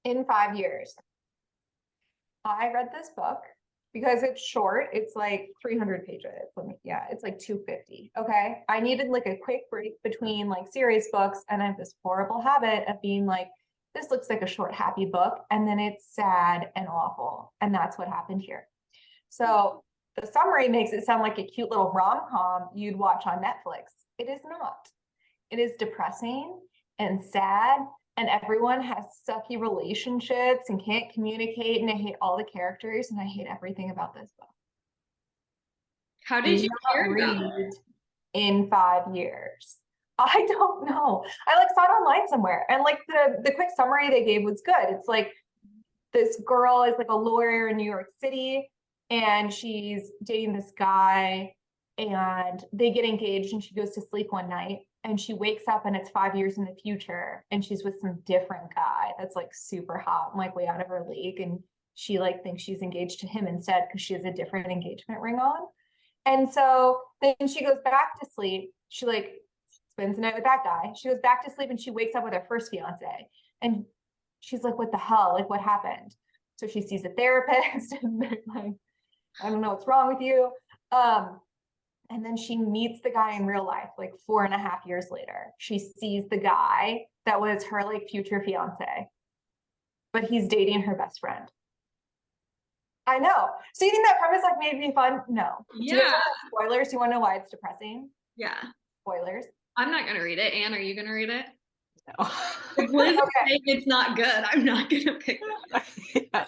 In 5 years. I read this book because it's short. It's like 300 pages. It's like 250. Okay. I needed like a quick break between like serious books. And I have this horrible habit of being like, this looks like a short, happy book. And then it's sad and awful. And that's what happened here. So the summary makes it sound like a cute little rom-com you'd watch on Netflix. It is not. It is depressing and sad, and everyone has sucky relationships and can't communicate, and I hate all the characters, and I hate everything about this book. How did you hear read about it? in 5 years? I don't know. I like saw it online somewhere, and like the quick summary they gave was good. It's like this girl is like a lawyer in New York City, and she's dating this guy, and they get engaged, and she goes to sleep one night, and she wakes up and it's 5 years in the future, and she's with some different guy that's like super hot and like way out of her league, and she like thinks she's engaged to him instead because she has a different engagement ring on. And so then she goes back to sleep. She like spends the night with that guy. She goes back to sleep and she wakes up with her first fiance. And she's like, what the hell? Like, what happened? So she sees a therapist and they're like, I don't know what's wrong with you. And then she meets the guy in real life, like 4.5 years later. She sees the guy that was her like future fiance, but he's dating her best friend. I know. So you think that premise like made me fun? No. Do you guys Yeah. want spoilers? Do you want to know why it's depressing? Yeah. Spoilers. I'm not gonna read it. Anne, are you gonna read it? No. If Liz is Okay. saying it's not good, I'm not gonna pick it up. Yeah.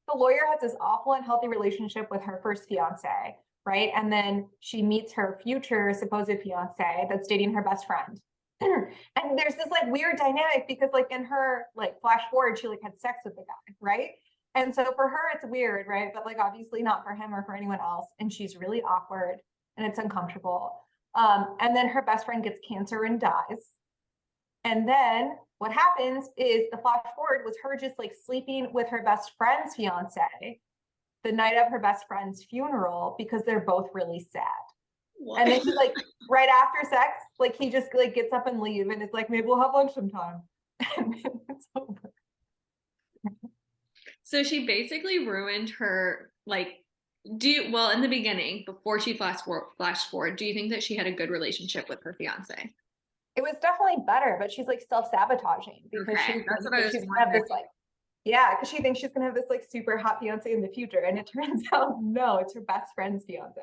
The lawyer has this awful and healthy relationship with her first fiance, right? And then she meets her future supposed fiance that's dating her best friend. And there's this like weird dynamic because like in her like flash forward, she like had sex with the guy, right? And so for her, it's weird, right? But like obviously not for him or for anyone else. And she's really awkward and it's uncomfortable. And then her best friend gets cancer and dies. And then what happens is the flash forward was her just like sleeping with her best friend's fiance the night of her best friend's funeral because they're both really sad. What? And then he like right after sex, like he just like gets up and leaves and it's like, maybe we'll have lunch sometime. And then it's over. So she basically ruined her like well in the beginning before she flash forward, do you think that she had a good relationship with her fiance? It was definitely better, but she's like self-sabotaging because that's what I was she's gonna have this like because she thinks she's gonna have this like super hot fiance in the future, and it turns out no, it's her best friend's fiance.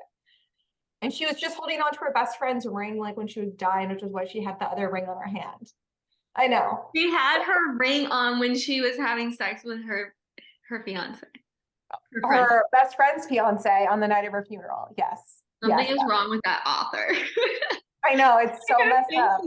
And she was just holding on to her best friend's ring like when she was dying, which is why she had the other ring on her hand. I know. She had her ring on when she was having sex with her fiance. Her best friend's fiance on the night of her funeral. Yes. Something is wrong with that author. I know, it's so messed up.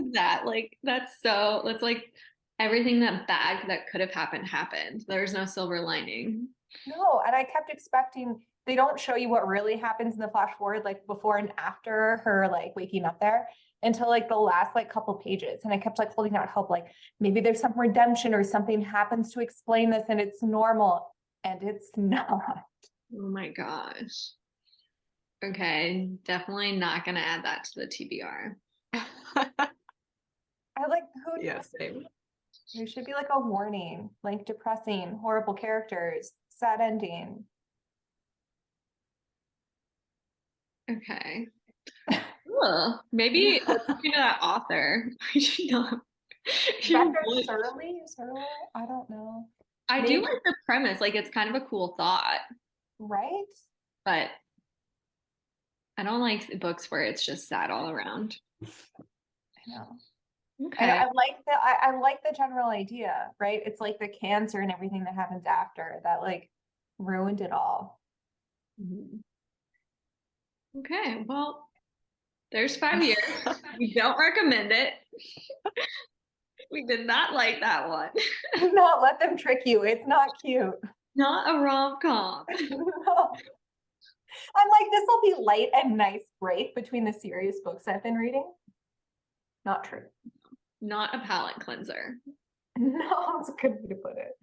That's like everything that bad that could have happened. There's no silver lining. No, and I kept expecting they don't show you what really happens in the flash forward, like before and after her like waking up there until like the last like couple pages. And I kept like holding out hope, like maybe there's some redemption or something happens to explain this and it's normal. And it's not. Oh my gosh. Okay, definitely not gonna add that to the TBR. I like who yes, same. There should be like a warning, like depressing, horrible characters, sad ending. Okay. Maybe let's look into that author. I should not. Rebecca Serle? I don't know. I do like the premise. Like it's kind of a cool thought. Right? But I don't like books where it's just sad all around. I know. Okay. I like the general idea, right? It's like the cancer and everything that happens after that like ruined it all. Mm-hmm. Okay, well, there's 5 years. We don't recommend it. We did not like that one. Do not let them trick you. It's not cute. Not a rom-com. No. I'm like, this will be light and nice break between the serious books I've been reading. Not true. Not a palate cleanser. No, it's a good way to put it.